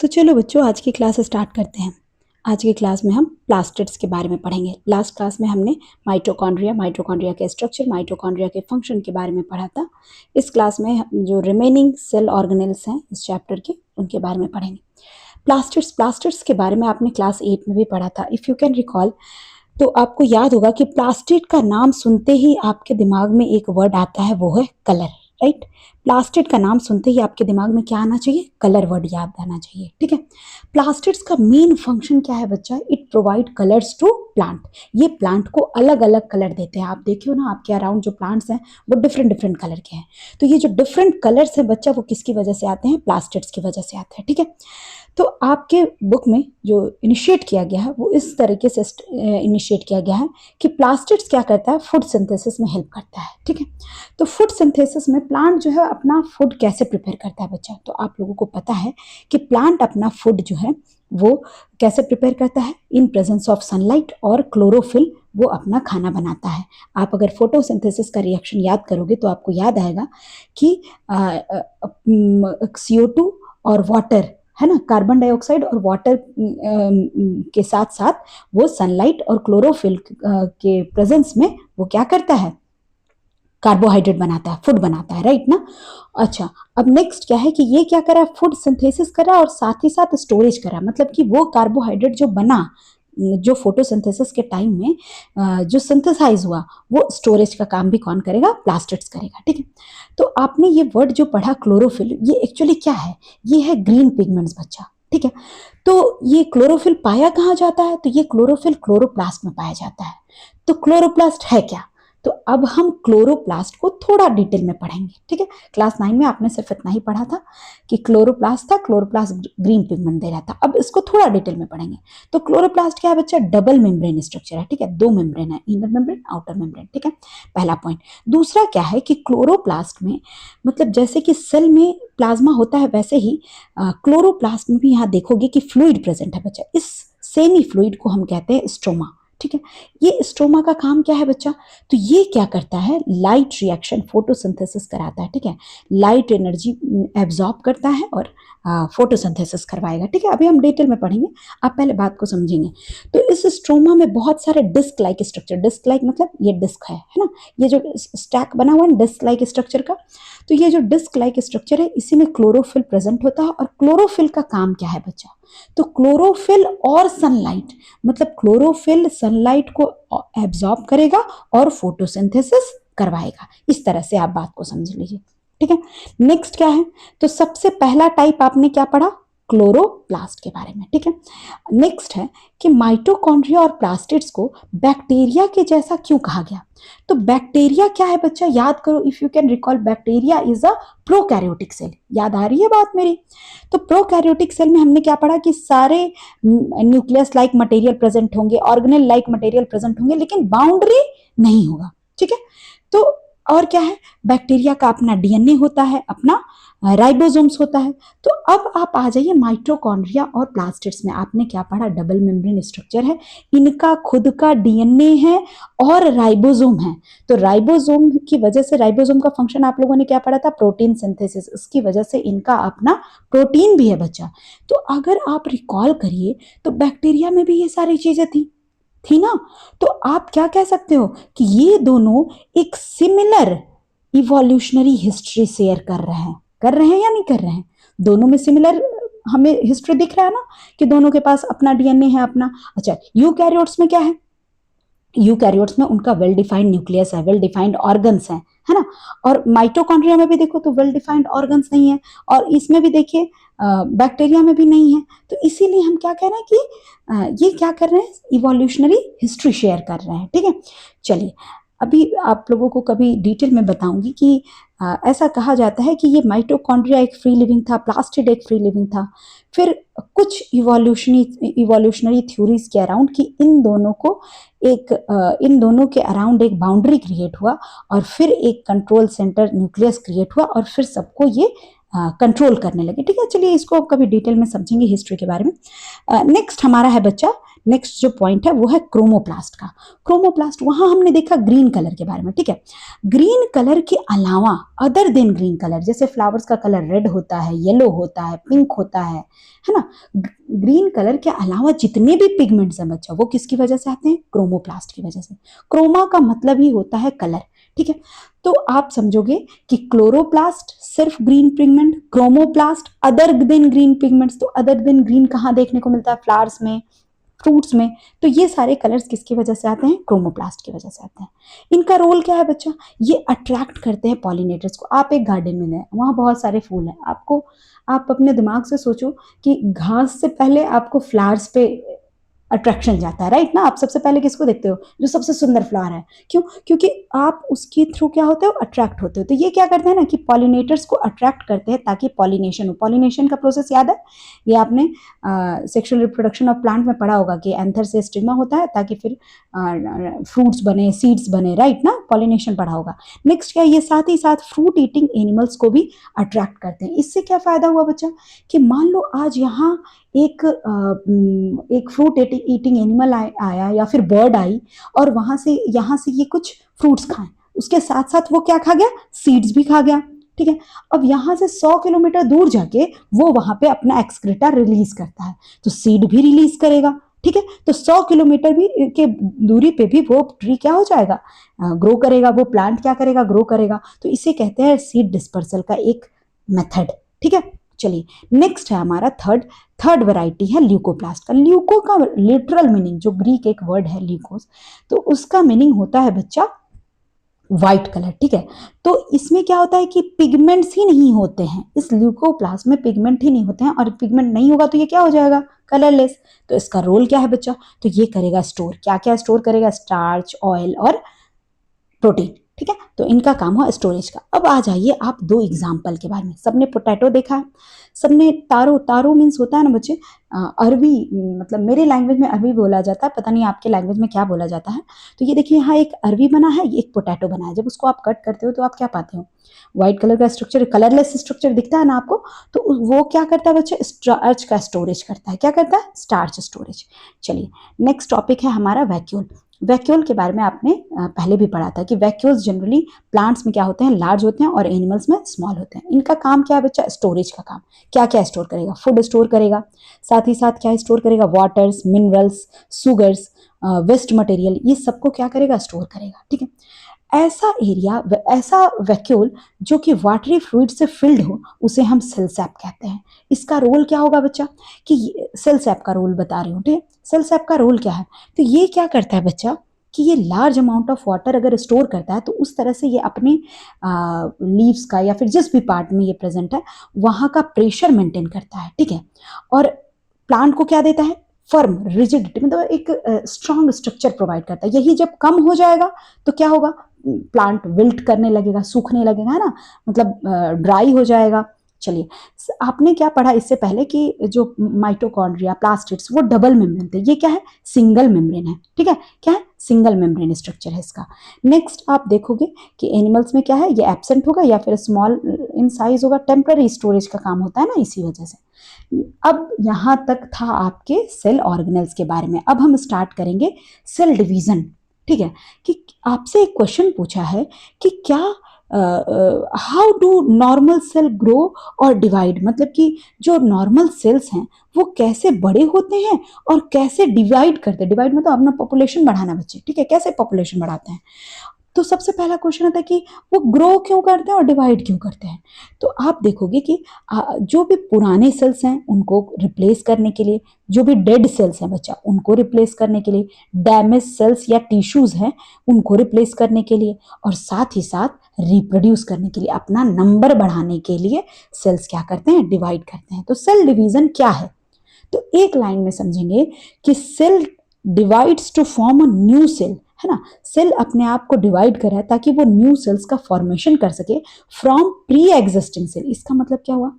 तो चलो बच्चों, आज की क्लास स्टार्ट करते हैं। आज की क्लास में हम प्लास्टिड्स के बारे में पढ़ेंगे। लास्ट क्लास में हमने माइटोकॉन्ड्रिया के स्ट्रक्चर, माइटोकॉन्ड्रिया के फंक्शन के बारे में पढ़ा था। इस क्लास में जो रिमेनिंग सेल ऑर्गेनेल्स हैं इस चैप्टर के, उनके बारे में पढ़ेंगे। प्लास्टिड्स के बारे में आपने क्लास 8 में भी पढ़ा था, इफ़ यू कैन रिकॉल। तो आपको याद होगा कि प्लास्टिड का नाम सुनते ही आपके दिमाग में एक वर्ड आता है, वो है कलर, राइट। प्लास्टिड का नाम सुनते ही आपके दिमाग में क्या आना चाहिए? कलर वर्ड याद आना चाहिए, ठीक है। प्लास्टिड्स का मेन फंक्शन क्या है बच्चा? It provide colours to plant. ये प्लांट को अलग अलग कलर देते हैं। आप देखियो ना, आपके अराउंड जो प्लांट्स हैं वो डिफरेंट डिफरेंट कलर के हैं। तो ये जो डिफरेंट कलर्स हैं बच्चा, वो किसकी वजह से आते हैं? प्लास्टिड्स की वजह से आते हैं, ठीक है। तो आपके बुक में जो इनिशिएट किया गया है वो इस तरीके से इनिशिएट किया गया है कि प्लास्टिड्स क्या करता है? फूड सिंथेसिस में हेल्प करता है, ठीक है। तो फूड सिंथेसिस में प्लांट जो है अपना फूड कैसे प्रिपेयर करता है बच्चा? तो आप लोगों को पता है कि प्लांट अपना फूड जो है वो कैसे प्रिपेयर करता है? इन प्रेजेंस ऑफ सनलाइट और क्लोरोफिल वो अपना खाना बनाता है। आप अगर फोटोसिंथेसिस का रिएक्शन याद करोगे तो आपको याद आएगा कि CO2 और वाटर, है ना, कार्बन डाइऑक्साइड और वाटर के साथ साथ वो सनलाइट और क्लोरोफिल के प्रेजेंस में वो क्या करता है? कार्बोहाइड्रेट बनाता है, फूड बनाता है, राइट ना। अच्छा, अब नेक्स्ट क्या है कि ये क्या करा? फूड सिंथेसिस करा और साथ ही साथ स्टोरेज करा। मतलब कि वो कार्बोहाइड्रेट जो बना, जो फोटोसिंथेसिस के टाइम में जो सिंथेसाइज हुआ, वो स्टोरेज का काम भी कौन करेगा? प्लास्टिड्स करेगा, ठीक है। तो आपने ये वर्ड जो पढ़ा क्लोरोफिल, ये एक्चुअली क्या है? ये है ग्रीन पिगमेंट्स बच्चा, ठीक है। तो ये क्लोरोफिल पाया कहाँ जाता है? तो ये क्लोरोफिल क्लोरोप्लास्ट में पाया जाता है। तो क्लोरोप्लास्ट है क्या? तो अब हम क्लोरोप्लास्ट को थोड़ा डिटेल में पढ़ेंगे, ठीक है। क्लास 9 में आपने सिर्फ इतना ही पढ़ा था कि क्लोरोप्लास्ट था, क्लोरोप्लास्ट ग्रीन पिगमेंट दे रहा था। अब इसको थोड़ा डिटेल में पढ़ेंगे। तो क्लोरोप्लास्ट क्या है बच्चा? डबल मेम्ब्रेन स्ट्रक्चर है, ठीक है। 2 मेम्ब्रेन है, इनर मेम्ब्रेन, आउटर मेम्ब्रेन, ठीक है। पहला पॉइंट। दूसरा क्या है कि क्लोरोप्लास्ट में, मतलब जैसे कि सेल में प्लाज्मा होता है वैसे ही क्लोरोप्लास्ट में भी यहाँ देखोगे कि फ्लूइड प्रेजेंट है बच्चा। इस सेमी फ्लूइड को हम कहते हैं स्ट्रोमा, ठीक है। ये स्ट्रोमा का काम क्या है बच्चा? तो ये क्या करता है? लाइट रिएक्शन, फोटोसिंथेसिस कराता है, ठीक है। लाइट एनर्जी एब्जॉर्ब करता है और फोटोसिंथेसिस करवाएगा, ठीक है। अभी हम डिटेल में पढ़ेंगे, आप पहले बात को समझेंगे। तो इस स्ट्रोमा में बहुत सारे disc like structure, disc like मतलब ये डिस्क है ना, ये जो स्टैक बना हुआ है डिस्क लाइक स्ट्रक्चर का, तो ये जो डिस्क लाइक स्ट्रक्चर है इसी में क्लोरोफिल प्रेजेंट होता है। और क्लोरोफिल का काम क्या है बच्चा? तो क्लोरोफिल और सनलाइट, मतलब क्लोरोफिल सनलाइट को एब्जॉर्ब करेगा और फोटोसिंथेसिस करवाएगा। इस तरह से आप बात को समझ लीजिए, ठीक है। नेक्स्ट क्या है? तो सबसे पहला टाइप आपने क्या पढ़ा? क्लोरोप्लास्ट के बारे में, ठीक है। नेक्स्ट है कि माइटोकॉन्ड्रिया और प्लास्टिड्स को बैक्टीरिया के जैसा क्यों कहा गया? तो बैक्टीरिया क्या है बच्चा? याद करो, if you can recall, bacteria is a prokaryotic cell. याद आ रही है बात मेरी? तो प्रोकैरियोटिक सेल में हमने क्या पढ़ा कि सारे न्यूक्लियस लाइक मटेरियल प्रेजेंट होंगे, ऑर्गेनेल लाइक मटेरियल प्रेजेंट होंगे, लेकिन बाउंड्री नहीं होगा, ठीक है। तो और क्या है? बैक्टीरिया का अपना डीएनए होता है, अपना राइबोसोम्स होता है। तो अब आप आ जाइए माइटोकॉन्ड्रिया और प्लास्टिड्स में। आपने क्या पढ़ा? डबल मेम्ब्रेन स्ट्रक्चर है, इनका खुद का डीएनए है और राइबोसोम है। तो राइबोसोम की वजह से, राइबोसोम का फंक्शन आप लोगों ने क्या पढ़ा था? Protein synthesis. इसकी वजह से इनका अपना प्रोटीन भी है बच्चा। तो अगर आप रिकॉल करिए तो बैक्टीरिया में भी ये सारी चीजें थी ना। तो आप क्या कह सकते हो कि ये दोनों एक सिमिलर इवोल्यूशनरी हिस्ट्री शेयर कर रहे हैं या नहीं कर रहे हैं? दोनों में सिमिलर हमें हिस्ट्री दिख रहा है ना, कि दोनों के पास अपना डीएनए है अपना। अच्छा, यूकैरियोट्स में क्या है? यूकैरियोट्स में उनका वेल डिफाइंड न्यूक्लियस है, वेल डिफाइंड ऑर्गन्स है ना। और माइटोकॉन्ड्रिया में भी देखो तो वेल डिफाइंड ऑर्गन्स नहीं है, और इसमें भी देखिए बैक्टीरिया में भी नहीं है। तो इसीलिए हम क्या कह रहे हैं कि ये क्या कर रहे हैं? इवोल्यूशनरी हिस्ट्री शेयर कर रहे हैं, ठीक है। चलिए, अभी आप लोगों को कभी डिटेल में बताऊंगी कि ऐसा कहा जाता है कि ये माइटोकॉन्ड्रिया एक फ्री लिविंग था, प्लास्टिड एक फ्री लिविंग था। फिर कुछ इवोल्यूशनरी थ्योरीज के अराउंड कि इन दोनों के अराउंड एक बाउंड्री क्रिएट हुआ, और फिर एक कंट्रोल सेंटर न्यूक्लियस क्रिएट हुआ, और फिर सबको ये कंट्रोल करने लगे, ठीक है। चलिए, इसको कभी डिटेल में समझेंगे हिस्ट्री के बारे में। नेक्स्ट हमारा है बच्चा नेक्स्ट जो पॉइंट है वो है क्रोमोप्लास्ट का। क्रोमोप्लास्ट, वहां हमने देखा ग्रीन कलर के बारे में, ठीक है। ग्रीन कलर के अलावा अदर देन ग्रीन कलर, जैसे फ्लावर्स का कलर रेड होता है, येलो होता है, पिंक होता है ना। ग्रीन कलर के अलावा जितने भी पिगमेंट्स हैं बच्चा, वो किसकी वजह से आते हैं? क्रोमोप्लास्ट की वजह से। क्रोमा का मतलब ही होता है कलर, ठीक है। तो आप समझोगे कि क्लोरोप्लास्ट सिर्फ green pigment, chromoplast other than green pigments. तो अदर देन ग्रीन कहाँ देखने को मिलता है? फ्लावर्स में, फ्रूट्स में। तो ये सारे कलर्स किसकी वजह से आते हैं? क्रोमोप्लास्ट की वजह से आते हैं। इनका रोल क्या है बच्चा? ये अट्रैक्ट करते हैं पॉलिनेटर्स को। आप एक गार्डन में गए, वहां बहुत सारे फूल हैं, आप अपने दिमाग से सोचो कि घास से पहले आपको फ्लावर्स पे अट्रैक्शन जाता है, राइट ना। आप सबसे पहले किसको देखते हो? जो सबसे सुंदर फ्लावर है। क्यों? क्योंकि आप उसके थ्रू क्या होते हो? अट्रैक्ट होते हो। तो ये क्या करते हैं ना कि पॉलिनेटर्स को अट्रैक्ट करते हैं ताकि पॉलिनेशन हो। पॉलिनेशन का प्रोसेस याद है? ये आपने सेक्सुअल रिप्रोडक्शन ऑफ प्लांट में पढ़ा होगा कि एंथर से स्टिग्मा होता है ताकि फिर फ्रूट्स बने, सीड्स बने, राइट ना। पॉलिनेशन पढ़ा होगा। नेक्स्ट क्या, ये साथ ही साथ फ्रूट ईटिंग एनिमल्स को भी अट्रैक्ट करते हैं। इससे क्या फायदा हुआ बच्चा? कि मान लो आज यहाँ एक फ्रूट ईटिंग एनिमल आया या फिर बर्ड आई और वहां से यहाँ से ये कुछ फ्रूट्स खाएं, उसके साथ साथ वो क्या खा गया? सीड्स भी खा गया, ठीक है। अब यहाँ से 100 किलोमीटर दूर जाके वो वहां पे अपना एक्सक्रीटा रिलीज करता है, तो सीड भी रिलीज करेगा, ठीक है। तो 100 किलोमीटर भी के दूरी पे भी वो ट्री क्या हो जाएगा? ग्रो करेगा, वो प्लांट क्या करेगा? ग्रो करेगा। तो इसे कहते हैं सीड डिस्पर्सल का एक मेथड, ठीक है। चलिए नेक्स्ट है हमारा थर्ड वैरायटी है ल्यूकोप्लास्ट का। ल्यूको का लिटरल मीनिंग, जो ग्रीक एक वर्ड है ल्यूकोस, तो उसका मीनिंग होता है बच्चा व्हाइट कलर, ठीक है। तो इसमें क्या होता है कि पिगमेंट्स ही नहीं होते हैं, इस ल्यूकोप्लास्ट में पिगमेंट ही नहीं होते हैं, और पिगमेंट नहीं होगा तो ये क्या हो जाएगा? कलरलेस। तो इसका रोल क्या है बच्चा? तो ये करेगा स्टोर, क्या क्या स्टोर करेगा? स्टार्च, ऑयल और प्रोटीन, ठीक है। तो इनका काम हुआ स्टोरेज का। अब आ जाइए आप दो एग्जाम्पल के बारे में। सबने पोटैटो देखा है, सबने तारो मीन्स होता है ना बच्चे अरबी, मतलब मेरे लैंग्वेज में अरबी बोला जाता है, पता नहीं आपके लैंग्वेज में क्या बोला जाता है। तो ये देखिए यहाँ एक अरबी बना है, एक पोटैटो बना है। जब उसको आप कट करते हो तो आप क्या पाते हो? व्हाइट कलर का स्ट्रक्चर, कलरलेस स्ट्रक्चर दिखता है ना आपको। तो वो क्या करता है बच्चे? स्टार्च का स्टोरेज करता है। क्या करता है? Starch storage. चलिए नेक्स्ट टॉपिक है हमारा वैक्यूल। वैक्यूल के बारे में आपने पहले भी पढ़ा था कि वैक्यूल्स जनरली प्लांट्स में क्या होते हैं? लार्ज होते हैं और एनिमल्स में स्मॉल होते हैं। इनका काम क्या है बच्चा? स्टोरेज का काम। क्या क्या स्टोर करेगा? फूड स्टोर करेगा, साथ ही साथ क्या स्टोर करेगा? Waters, minerals, sugars, waste material, ये सबको क्या करेगा? स्टोर करेगा, ठीक है। ऐसा एरिया, ऐसा वैक्यूल जो कि वाटरी फ्लूइड से फिल्ड हो, उसे हम सेल सैप कहते हैं। इसका रोल क्या होगा बच्चा? कि सेल सैप का रोल बता रही हूँ, ठीक है। सेल सैप का रोल क्या है? तो ये क्या करता है बच्चा कि ये लार्ज अमाउंट ऑफ वाटर अगर स्टोर करता है तो उस तरह से ये अपने लीव्स का या फिर जिस भी पार्ट में ये प्रेजेंट है वहां का प्रेशर मेंटेन करता है, ठीक है। और प्लांट को क्या देता है? फर्म, रिजिडिटी, मतलब एक स्ट्रॉन्ग स्ट्रक्चर प्रोवाइड करता है। यही जब कम हो जाएगा तो क्या होगा? प्लांट विल्ट करने लगेगा, सूखने लगेगा, है ना, मतलब ड्राई हो जाएगा। चलिए आपने क्या पढ़ा इससे पहले कि जो माइटोकॉन्ड्रिया, प्लास्टिड्स, वो डबल मेम्ब्रेन थे। ये क्या है? सिंगल मेम्ब्रेन है, ठीक है। क्या है? सिंगल मेम्ब्रेन स्ट्रक्चर है इसका। नेक्स्ट आप देखोगे कि एनिमल्स में क्या है? ये एब्सेंट होगा या फिर स्मॉल इन साइज होगा। टेम्पररी स्टोरेज का काम होता है ना, इसी वजह से। अब यहां तक था आपके सेल ऑर्गेनेल्स के बारे में। अब हम स्टार्ट करेंगे सेल डिवीजन, ठीक है। कि आपसे एक क्वेश्चन पूछा है कि क्या how do normal cell grow और डिवाइड, मतलब कि जो नॉर्मल सेल्स हैं वो कैसे बड़े होते हैं और कैसे डिवाइड करते हैं। डिवाइड मतलब अपना पॉपुलेशन बढ़ाना बच्चे, ठीक है, कैसे पॉपुलेशन बढ़ाते हैं। तो सबसे पहला क्वेश्चन आता है कि वो ग्रो क्यों करते हैं और डिवाइड क्यों करते हैं। तो आप देखोगे कि जो भी पुराने सेल्स हैं उनको रिप्लेस करने के लिए, जो भी डेड सेल्स हैं बच्चा उनको रिप्लेस करने के लिए, डैमेज सेल्स या टिश्यूज हैं उनको रिप्लेस करने के लिए, और साथ ही साथ रिप्रोड्यूस करने के लिए, अपना नंबर बढ़ाने के लिए सेल्स क्या करते हैं? डिवाइड करते हैं। तो सेल डिवीजन क्या है? तो एक लाइन में समझेंगे कि cell divides to form a new cell, है ना। सेल अपने आप को डिवाइड कर रहा है ताकि वो न्यू सेल्स का फॉर्मेशन कर सके फ्रॉम प्री एग्जिस्टिंग सेल। इसका मतलब क्या हुआ?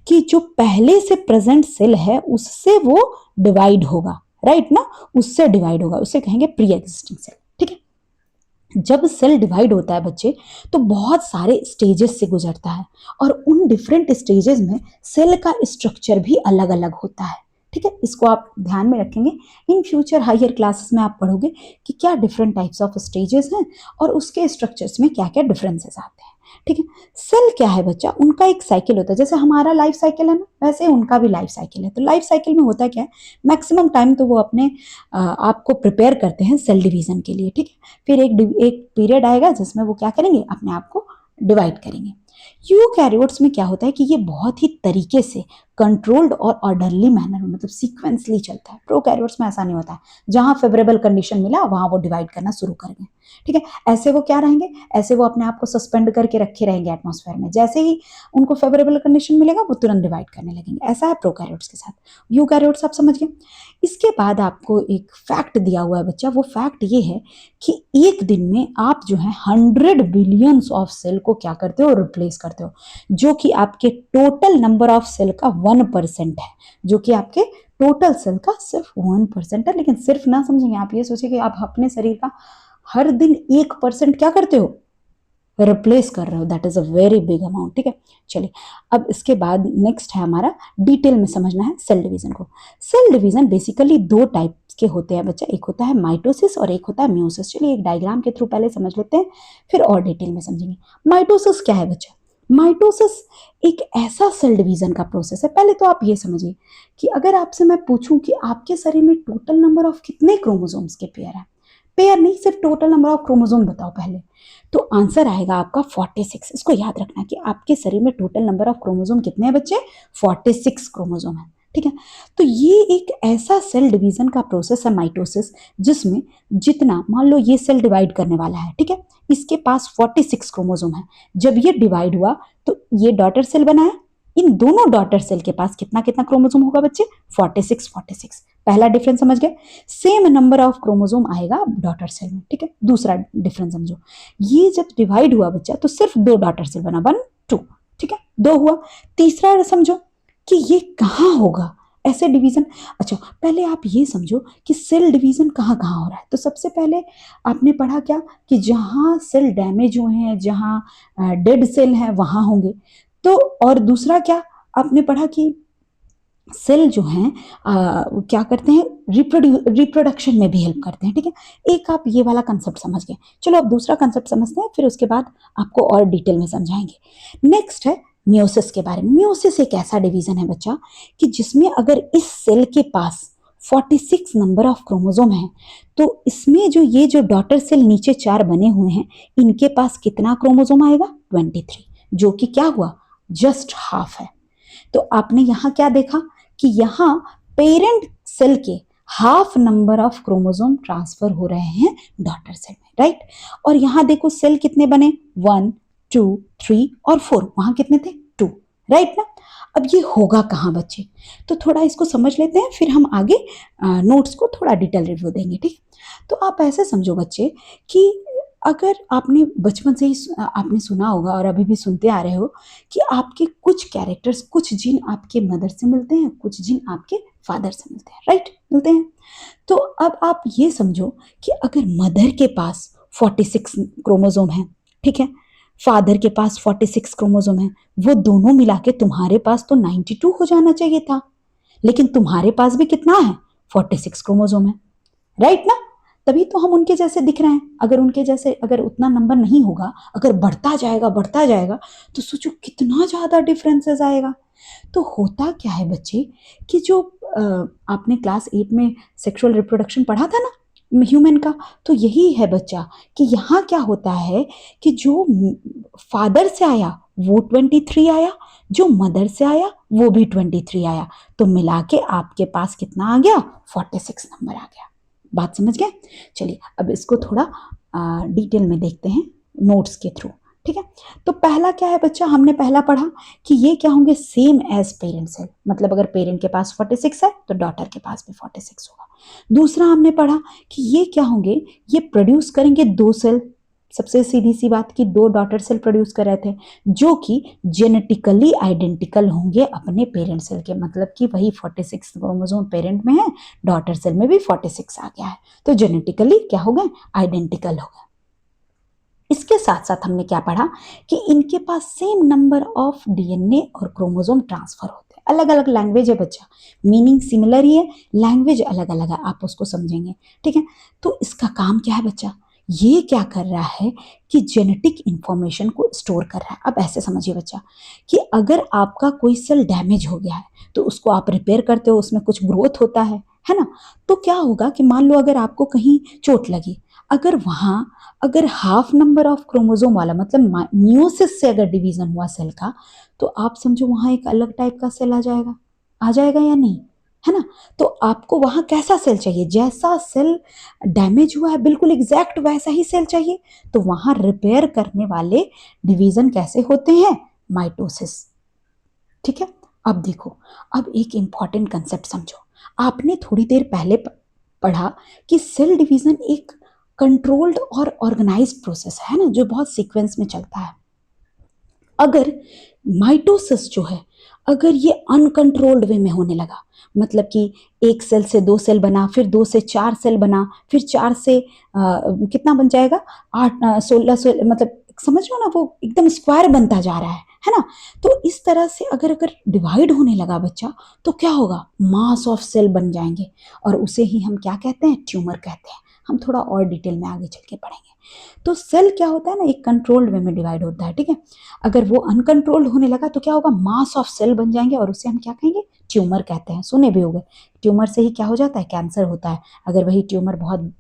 कि जो पहले से प्रेजेंट सेल है उससे वो डिवाइड होगा, राइट ना, उससे डिवाइड होगा, उसे कहेंगे प्री एग्जिस्टिंग सेल, ठीक है। जब सेल डिवाइड होता है बच्चे तो बहुत सारे स्टेजेस से गुजरता है, और उन डिफरेंट स्टेजेस में सेल का स्ट्रक्चर भी अलग अलग होता है, ठीक है, इसको आप ध्यान में रखेंगे। इन फ्यूचर हायर क्लासेस में आप पढ़ोगे कि क्या डिफरेंट टाइप्स ऑफ स्टेजेस हैं और उसके स्ट्रक्चर्स में क्या क्या डिफरेंसेस आते हैं। ठीक है, सेल क्या है बच्चा, उनका एक साइकिल होता है, जैसे हमारा लाइफ साइकिल है ना, वैसे उनका भी लाइफ साइकिल है। तो लाइफ साइकिल में होता क्या है, मैक्सिमम टाइम तो वो अपने आप को प्रिपेयर करते हैं सेल डिवीजन के लिए। ठीक है, फिर एक पीरियड आएगा जिसमें वो क्या करेंगे, अपने आप को डिवाइड करेंगे। यूकैरियोट्स में क्या होता है कि ये बहुत ही तरीके से कंट्रोल्ड और ऑर्डरली मैनर में, मतलब सीक्वेंसली चलता है। प्रोकैरियोट्स में ऐसा नहीं होता है, जहां फेवरेबल कंडीशन मिला वहां वो डिवाइड करना शुरू कर दें। ठीक है, ऐसे वो क्या रहेंगे, ऐसे वो अपने आप को सस्पेंड करके रखे रहेंगे एटमॉस्फेयर में, जैसे ही उनको फेवरेबल कंडीशन मिलेगा वो तुरंत डिवाइड करने लगेंगे। ऐसा है प्रोकैरियोट्स के साथ। यूकैरियोट्स आप समझ गए। इसके बाद आपको एक फैक्ट दिया हुआ है बच्चा, वो फैक्ट ये है कि एक दिन में आप जो है 100 बिलियंस ऑफ सेल को क्या करते हो, रिप्लेस करते हो, जो कि आपके टोटल नंबर ऑफ सेल का 1% है, जो कि आपके टोटल सेल का सिर्फ 1% है। लेकिन सिर्फ ना समझेंगे, आप ये सोचिए कि आप अपने शरीर का हर दिन 1% क्या करते हो, रिप्लेस कर रहे हो। That is a very big amount. ठीक है, चलिए अब इसके बाद नेक्स्ट है हमारा, डिटेल में समझना है सेल डिवीजन को। सेल डिवीजन बेसिकली दो टाइप के होते हैं बच्चा, एक होता है माइटोसिस और एक होता है म्यूसिस। चलिए एक डायग्राम के थ्रू पहले समझ लेते हैं, फिर और डिटेल में समझेंगे। माइटोसिस क्या है बच्चा, माइटोसिस एक ऐसा सेल डिवीजन का प्रोसेस है। पहले तो आप ये समझिए कि अगर आपसे मैं पूछूं कि आपके शरीर में टोटल नंबर ऑफ कितने क्रोमोसोम्स के पेयर है, पेयर नहीं, सिर्फ टोटल नंबर ऑफ क्रोमोसोम बताओ पहले, तो आंसर आएगा आपका 46। इसको याद रखना कि आपके शरीर में टोटल नंबर ऑफ क्रोमोसोम कितने हैं बच्चे, 46 क्रोमोसोम है। ठीक है, तो ये एक ऐसा सेल डिवीजन का प्रोसेस है माइटोसिस, जिसमें जितना, मान लो ये सेल डिवाइड करने वाला है, ठीक है, इसके पास 46 क्रोमोसोम है। जब ये डिवाइड हुआ तो ये डॉटर सेल बनाया, इन दोनों डॉटर सेल के पास कितना कितना क्रोमोसोम होगा बच्चे, 46 46। पहला डिफरेंस समझ गए, सेम नंबर ऑफ क्रोमोसोम आएगा डॉटर सेल में। ठीक है, दूसरा डिफरेंस समझो, ये जब डिवाइड हुआ बच्चा तो सिर्फ दो डॉटर सेल बना, 1 2। ठीक है, दो हुआ। तीसरा समझो कि ये कहाँ होगा ऐसे डिवीजन। अच्छा, पहले आप ये समझो कि सेल डिवीजन कहाँ कहाँ हो रहा है। तो सबसे पहले आपने पढ़ा क्या कि जहां सेल डैमेज हुए हैं, जहां डेड सेल है वहां होंगे। तो और दूसरा क्या आपने पढ़ा कि सेल जो हैं क्या करते हैं, रिप्रोडक्शन में भी हेल्प करते हैं। ठीक है, एक आप ये वाला कंसेप्ट समझ गए। चलो अब दूसरा कंसेप्ट समझते हैं, फिर उसके बाद आपको और डिटेल में समझाएंगे। नेक्स्ट है म्यूसिस के बारे में। म्यूसिस एक ऐसा डिवीजन है बच्चा कि जिसमें अगर इस सेल के पास 46 नंबर ऑफ क्रोमोसोम है, तो इसमें जो ये जो डॉटर सेल नीचे 4 बने हुए हैं, इनके पास कितना क्रोमोसोम आएगा, 23, जो कि क्या हुआ, जस्ट हाफ है। तो आपने यहां क्या देखा कि यहां पेरेंट सेल के half number of chromosome transfer हो रहे हैं डॉटर सेल में, राइट। और यहां देखो सेल कितने बने, 1 2 3 और 4, वहां कितने थे, 2, राइट ना। अब ये होगा कहां बच्चे, तो थोड़ा इसको समझ लेते हैं, फिर हम आगे नोट्स को थोड़ा डिटेल रिव्यू देंगे। ठीक, तो आप ऐसे समझो बच्चे कि अगर आपने बचपन से ही आपने सुना होगा और अभी भी सुनते आ रहे हो कि आपके कुछ कैरेक्टर्स, कुछ जीन आपके मदर से मिलते हैं, कुछ जीन आपके फादर से मिलते हैं, राइट, मिलते हैं। तो अब आप ये समझो कि अगर मदर के पास 46 क्रोमोसोम है, ठीक है, फादर के पास 46 क्रोमोसोम है, वो दोनों मिला के तुम्हारे पास तो 92 हो जाना चाहिए था, लेकिन तुम्हारे पास भी कितना है, 46 क्रोमोसोम है, राइट ना। तभी तो हम उनके जैसे दिख रहे हैं। अगर उनके जैसे अगर उतना नंबर नहीं होगा, अगर बढ़ता जाएगा तो सोचो कितना ज्यादा डिफरेंसेस आएगा। तो होता क्या है बच्चे कि जो आपने क्लास 8 में सेक्सुअल रिप्रोडक्शन पढ़ा था ना ह्यूमन का, तो यही है बच्चा कि यहाँ क्या होता है कि जो फादर से आया वो 23 आया, जो मदर से आया वो भी 23 आया, तो मिला के आपके पास कितना आ गया, 46 नंबर आ गया। बात समझ गए। चलिए अब इसको थोड़ा डिटेल में देखते हैं नोट्स के थ्रू। ठीक है, तो पहला क्या है बच्चा, हमने पहला पढ़ा कि ये क्या होंगे, सेम एज पेरेंट सेल, मतलब अगर पेरेंट के पास 46 है तो डॉटर के पास भी 46 होगा। दूसरा हमने पढ़ा कि ये क्या होंगे, ये प्रोड्यूस करेंगे दो सेल। सबसे सीधी सी बात कि दो डॉटर सेल प्रोड्यूस कर रहे थे, जो कि जेनेटिकली आइडेंटिकल होंगे अपने पेरेंट सेल के, मतलब कि वही 46 क्रोमोसोम पेरेंट में है, डॉटर सेल में भी 46 आ गया है, तो जेनेटिकली क्या हो गए, आइडेंटिकल हो गए। इसके साथ साथ हमने क्या पढ़ा कि इनके पास सेम नंबर ऑफ डीएनए और क्रोमोसोम ट्रांसफर होते हैं। अलग अलग लैंग्वेज है बच्चा, मीनिंग सिमिलर ही है, लैंग्वेज अलग अलग है, आप उसको समझेंगे, ठीक है। तो इसका काम क्या है बच्चा, ये क्या कर रहा है कि जेनेटिक इंफॉर्मेशन को स्टोर कर रहा है। अब ऐसे समझिए बच्चा कि अगर आपका कोई सेल डैमेज हो गया है तो उसको आप रिपेयर करते हो, उसमें कुछ ग्रोथ होता है ना। तो क्या होगा कि मान लो अगर आपको कहीं चोट लगी, अगर वहां अगर हाफ नंबर ऑफ क्रोमोसोम वाला मतलब मियोसिस से अगर डिवीजन हुआ सेल का, तो आप समझो वहां एक अलग टाइप का सेल आ जाएगा या नहीं, है ना। तो आपको वहां कैसा सेल चाहिए, जैसा सेल डैमेज हुआ है बिल्कुल एग्जैक्ट वैसा ही सेल चाहिए। तो वहां रिपेयर करने वाले डिवीजन कैसे होते हैं, माइटोसिस, ठीक है। अब देखो, अब एक इंपॉर्टेंट कंसेप्ट समझो, आपने थोड़ी देर पहले पढ़ा कि सेल डिवीजन एक कंट्रोल्ड और ऑर्गेनाइज्ड प्रोसेस है ना, जो बहुत सीक्वेंस में चलता है। अगर माइटोसिस जो है, अगर ये अनकंट्रोल्ड वे में होने लगा, मतलब कि एक सेल से दो सेल बना, फिर दो से चार सेल बना, फिर चार से कितना बन जाएगा, 8 16 मतलब समझ लो ना, वो एकदम स्क्वायर बनता जा रहा है ना। तो इस तरह से अगर अगर डिवाइड होने लगा बच्चा, तो क्या होगा, मास ऑफ सेल बन जाएंगे, और उसे ही हम क्या कहते हैं, ट्यूमर कहते हैं। हम थोड़ा और डिटेल में आगे चल के पढ़ेंगे। तो सेल क्या होता है ना, एक कंट्रोल्ड वे में डिवाइड होता है, ठीक है। अगर वो अनकंट्रोल्ड होने लगा तो क्या होगा, मास ऑफ सेल बन जाएंगे, और उसे हम क्या कहेंगे, ट्यूमर कहते हैं। सुने भी होंगे, ट्यूमर से ही क्या हो जाता है, कैंसर होता है, अगर वही ट्यूमर बहुत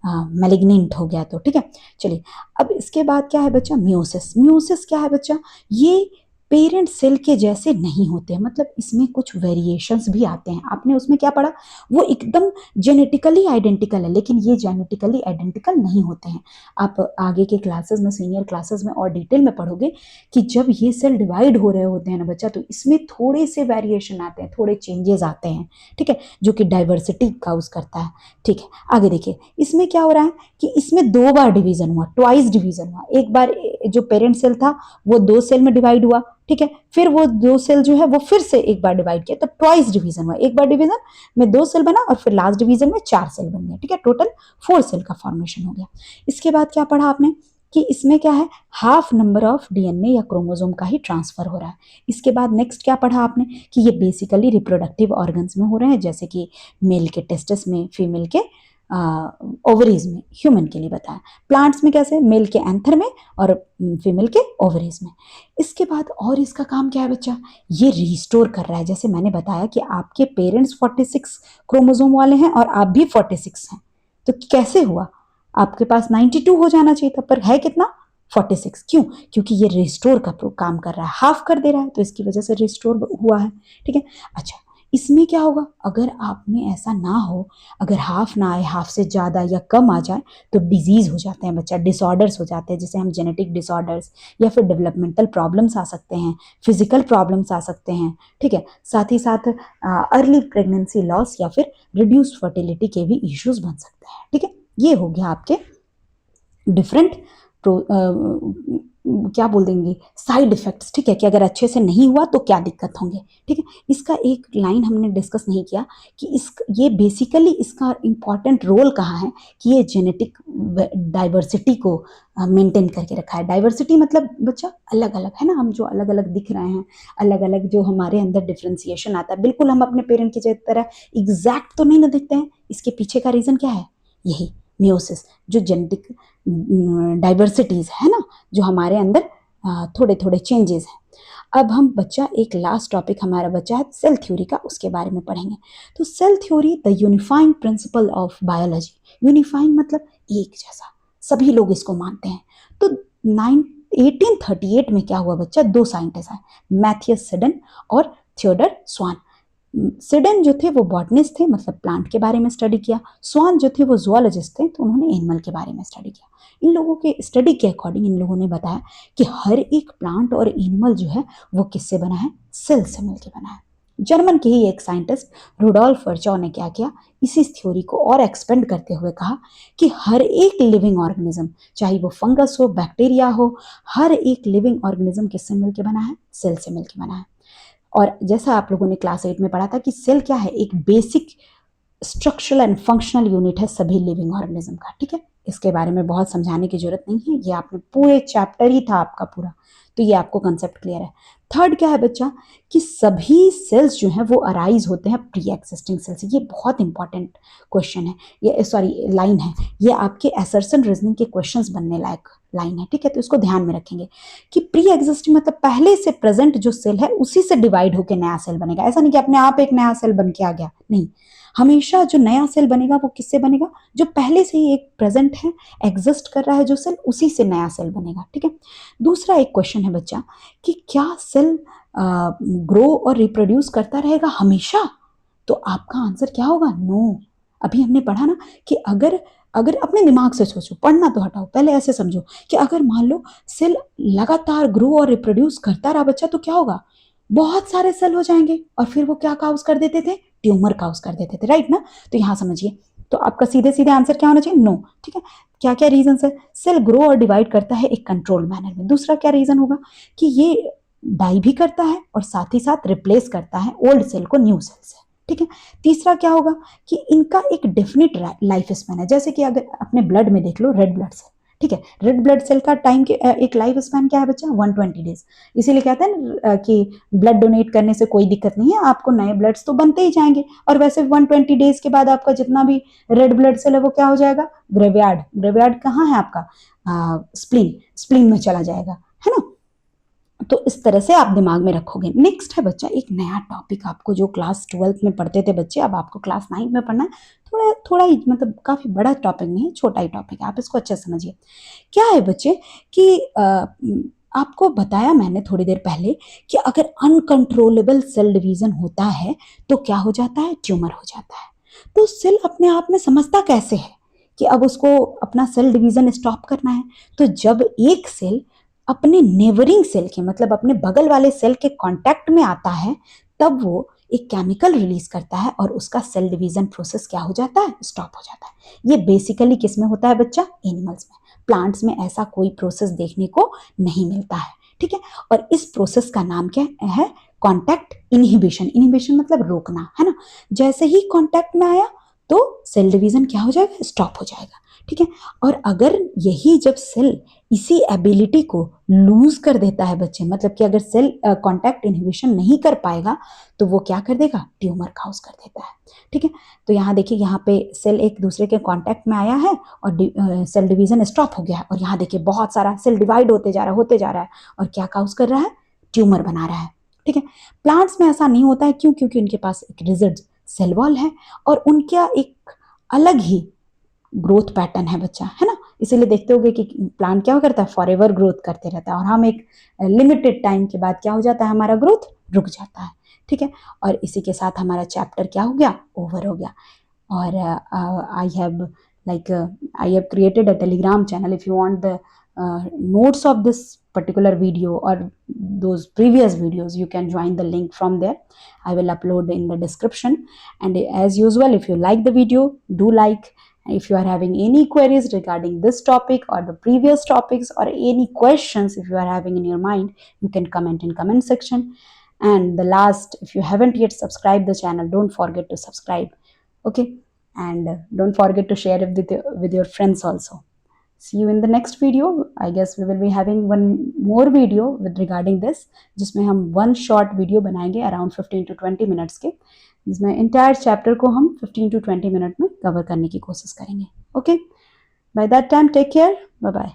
मैलिग्नेंट हो गया तो, ठीक है। चलिए, अब इसके बाद क्या है बच्चा, म्यूसिस। म्यूसिस क्या है बच्चा, ये पेरेंट सेल के जैसे नहीं होते, मतलब इसमें कुछ वेरिएशंस भी आते हैं। आपने उसमें क्या पढ़ा, वो एकदम जेनेटिकली आइडेंटिकल है, लेकिन ये जेनेटिकली आइडेंटिकल नहीं होते हैं। आप आगे के क्लासेस में, सीनियर क्लासेस में और डिटेल में पढ़ोगे कि जब ये सेल डिवाइड हो रहे होते हैं ना बच्चा, तो इसमें थोड़े से वेरिएशन आते हैं, थोड़े चेंजेस आते हैं, ठीक है, जो कि डाइवर्सिटी काउज करता है, ठीक है। आगे देखिए, इसमें क्या हो रहा है कि इसमें दो बार डिवीजन हुआ, ट्वाइस डिवीजन हुआ। एक बार जो पेरेंट सेल था वो दो सेल में डिवाइड हुआ, ठीक है, फिर वो दो सेल जो है वो फिर से एक बार डिवाइड किया, तो ट्वाइस डिवीजन हुआ। एक बार डिवीजन में दो सेल बना और फिर लास्ट डिवीजन में चार सेल बन गए, ठीक है, टोटल 4 सेल का फॉर्मेशन हो गया। इसके बाद क्या पढ़ा आपने कि इसमें क्या है, हाफ नंबर ऑफ डीएनए या क्रोमोसोम का ही ट्रांसफर हो रहा है। इसके बाद नेक्स्ट क्या पढ़ा आपने कि ये बेसिकली रिप्रोडक्टिव ऑर्गन्स में हो रहे हैं, जैसे कि मेल के टेस्टिस में, फीमेल के ओवरीज में, ह्यूमन के लिए बताया। प्लांट्स में कैसे, मेल के एंथर में और फीमेल के ओवरीज में। इसके बाद और इसका काम क्या है बच्चा, ये रिस्टोर कर रहा है। जैसे मैंने बताया कि आपके पेरेंट्स 46 क्रोमोसोम वाले हैं और आप भी 46 हैं, तो कैसे हुआ, आपके पास 92 हो जाना चाहिए था, पर है कितना, 46। क्यों, क्योंकि ये रिस्टोर का काम कर रहा है, हाफ कर दे रहा है, तो इसकी वजह से रिस्टोर हुआ है, ठीक है। अच्छा, इसमें क्या होगा, अगर आप में ऐसा ना हो, अगर हाफ ना आए, हाफ से ज़्यादा या कम आ जाए, तो डिजीज हो जाते हैं बच्चा, डिसऑर्डर्स हो जाते हैं, जैसे हम जेनेटिक डिसऑर्डर्स, या फिर डेवलपमेंटल प्रॉब्लम्स आ सकते हैं, फिजिकल प्रॉब्लम्स आ सकते हैं, ठीक है। साथ ही साथ अर्ली प्रेगनेंसी लॉस या फिर रिड्यूस्ड फर्टिलिटी के भी इश्यूज बन सकते हैं, ठीक है। ये हो गया आपके डिफरेंट क्या बोल देंगे, साइड इफेक्ट्स, ठीक है, कि अगर अच्छे से नहीं हुआ तो क्या दिक्कत होंगे, ठीक है। इसका एक लाइन हमने डिस्कस नहीं किया कि ये बेसिकली इसका इंपॉर्टेंट रोल कहाँ है, कि ये जेनेटिक डाइवर्सिटी को मेंटेन करके रखा है। डाइवर्सिटी मतलब बच्चा अलग अलग, है ना, हम जो अलग अलग दिख रहे हैं, अलग अलग जो हमारे अंदर डिफ्रेंसिएशन आता है, बिल्कुल हम अपने पेरेंट की तरह एग्जैक्ट तो नहीं ना दिखते हैं। इसके पीछे का रीजन क्या है, यही मियोसिस, जो जेनेटिक डाइवर्सिटीज है ना, जो हमारे अंदर थोड़े थोड़े चेंजेस हैं। अब हम बच्चा एक लास्ट टॉपिक हमारा बच्चा है सेल थ्योरी का, उसके बारे में पढ़ेंगे। तो cell theory the unifying principle of biology. Unifying मतलब एक जैसा, सभी लोग इसको मानते हैं। तो 1838 में क्या हुआ बच्चा, दो साइंटिस्ट आए, मैथियस सिडन और थियोडर स्वान। सिडन जो थे वो बॉटनिस्ट थे, मतलब प्लांट के बारे में स्टडी किया। स्वान जो थे वो जूलॉजिस्ट थे, तो उन्होंने एनिमल के बारे में स्टडी किया। इन लोगों के स्टडी के अकॉर्डिंग इन लोगों ने बताया कि हर एक प्लांट और एनिमल जो है वो किससे बना है, सेल से मिलकर बना है। जर्मन के ही एक साइंटिस्ट रुडोल्फ वर्चॉ ने क्या किया, इसी थ्योरी को और एक्सपेंड करते हुए कहा कि हर एक लिविंग ऑर्गेनिज्म, चाहे वो फंगस हो, बैक्टीरिया हो, हर एक लिविंग ऑर्गेनिज्म किससे मिलकर बना है, सेल से मिलकर बना है। और जैसा आप लोगों ने क्लास 8 में पढ़ा था कि सेल क्या है, एक basic structural and functional unit है सभी लिविंग ऑर्गेनिज्म का, ठीक है। इसके बारे में बहुत समझाने की जरूरत नहीं है, ये आपने पूरे चैप्टर ही था आपका पूरा, तो ये आपको कंसेप्ट क्लियर है। थर्ड क्या है बच्चा कि सभी सेल्स जो हैं वो अराइज होते हैं प्री एग्जिस्टिंग सेल से। ये बहुत इंपॉर्टेंट क्वेश्चन है, ये सॉरी लाइन है, ये आपके असर्शन रीजनिंग के क्वेश्चंस बनने लायक लाइन है, ठीक है। तो इसको ध्यान में रखेंगे कि प्री एग्जिस्टिंग मतलब पहले से प्रेजेंट जो सेल है उसी से डिवाइड होकर नया सेल बनेगा। ऐसा नहीं कि अपने आप एक नया सेल बन के आ गया, नहीं, हमेशा जो नया सेल बनेगा वो किससे बनेगा, जो पहले से ही एक प्रेजेंट है, एग्जिस्ट कर रहा है जो सेल, उसी से नया सेल बनेगा, ठीक है। दूसरा एक क्वेश्चन है बच्चा कि क्या सेल ग्रो और रिप्रोड्यूस करता रहेगा हमेशा, तो आपका आंसर क्या होगा, नो। अभी हमने पढ़ा ना कि अगर अगर अपने दिमाग से सोचो, पढ़ना तो हटाओ, पहले ऐसे समझो कि अगर मान लो सेल लगातार ग्रो और रिप्रोड्यूस करता रहा बच्चा, तो क्या होगा, बहुत सारे सेल हो जाएंगे और फिर वो क्या काउज कर देते थे, ट्यूमर काउज कर देते थे, राइट ना। तो यहां समझिए, तो आपका सीधे सीधे आंसर क्या होना चाहिए, नो, ठीक है। क्या क्या रीजन है, सेल ग्रो और डिवाइड करता है एक कंट्रोल मैनर में। दूसरा क्या रीजन होगा कि ये डाई भी करता है और साथ ही साथ रिप्लेस करता है ओल्ड सेल को न्यू सेल से, ठीक है। तीसरा क्या होगा कि इनका एक डेफिनेट लाइफ स्पैन है, जैसे कि अगर अपने ब्लड में देख लो रेड ब्लड सेल, ठीक है, रेड ब्लड सेल का टाइम के एक लाइफ स्पैन क्या है बच्चा, 120 डेज। इसीलिए कहते हैं कि ब्लड डोनेट करने से कोई दिक्कत नहीं है, आपको नए ब्लड्स तो बनते ही जाएंगे, और वैसे 120 डेज के बाद आपका जितना भी रेड ब्लड सेल है वो क्या हो जाएगा, ग्रेवयार्ड। ग्रेवयार्ड कहाँ है आपका, स्प्लीन, स्प्लीन में चला जाएगा, है ना। तो इस तरह से आप दिमाग में रखोगे। नेक्स्ट है बच्चा एक नया टॉपिक, आपको जो क्लास 12th में पढ़ते थे बच्चे, अब आपको क्लास 9 में पढ़ना है। थोड़ा थोड़ा ही मतलब काफी बड़ा टॉपिक नहीं है, छोटा ही टॉपिक है, आप इसको अच्छे समझिए। क्या है बच्चे कि आपको बताया मैंने थोड़ी देर पहले कि अगर अनकंट्रोलेबल सेल डिवीजन होता है तो क्या हो जाता है, ट्यूमर हो जाता है। तो सेल अपने आप में समझता कैसे है कि अब उसको अपना सेल डिवीजन स्टॉप करना है, तो जब एक सेल अपने नेबरिंग सेल के मतलब अपने बगल वाले सेल के कांटेक्ट में आता है, तब वो एक केमिकल रिलीज करता है और उसका सेल डिवीजन प्रोसेस क्या हो जाता है, स्टॉप हो जाता है। ये बेसिकली किस में होता है बच्चा, एनिमल्स में। प्लांट्स में ऐसा कोई प्रोसेस देखने को नहीं मिलता है, ठीक है। और इस प्रोसेस का नाम क्या है, कॉन्टैक्ट इनहिबिशन। इनहिबिशन मतलब रोकना, है ना। जैसे ही कॉन्टैक्ट में आया तो सेल डिवीजन क्या हो जाएगा, स्टॉप हो जाएगा, ठीक है। और अगर यही जब सेल इसी एबिलिटी को लूज कर देता है बच्चे, मतलब कि अगर सेल कॉन्टैक्ट इनहिबिशन नहीं कर पाएगा तो वो क्या कर देगा, ट्यूमर काउज कर देता है, ठीक है। तो यहाँ देखिए, यहाँ पे सेल एक दूसरे के कांटेक्ट में आया है और सेल डिवीजन स्टॉप हो गया है, और यहाँ देखिए बहुत सारा सेल डिवाइड होते जा रहा है और क्या काउज कर रहा है, ट्यूमर बना रहा है, ठीक है। प्लांट्स में ऐसा नहीं होता है, क्यों, क्योंकि उनके पास एक रिजिड सेल वॉल है और उनका एक अलग ही ग्रोथ पैटर्न है बच्चा, है ना। इसीलिए देखते होगे कि प्लांट क्या करता है, फॉरएवर ग्रोथ करते रहता है, और हम एक लिमिटेड टाइम के बाद क्या हो जाता है, हमारा ग्रोथ रुक जाता है, ठीक है। और इसी के साथ हमारा चैप्टर क्या हो गया, ओवर हो गया। और I have I have created a Telegram channel. If you want the notes of this particular video or those previous videos, you can join the link from there. I will upload in the description. And as usual, if you like the video, do like. If you are having any queries regarding this topic or the previous topics, or any questions if you are having in your mind, you can comment in comment section. And the last, if you haven't yet subscribed the channel, don't forget to subscribe, okay. And don't forget to share it with your friends also. See you in the next video. I guess we will be having one more video with regarding this, जिसमें हम one short video बनाएंगे around 15 to 20 minutes के, जिसमें entire chapter को हम 15 to 20 minute में cover करने की कोशिश करेंगे, okay. By that time, take care, bye bye.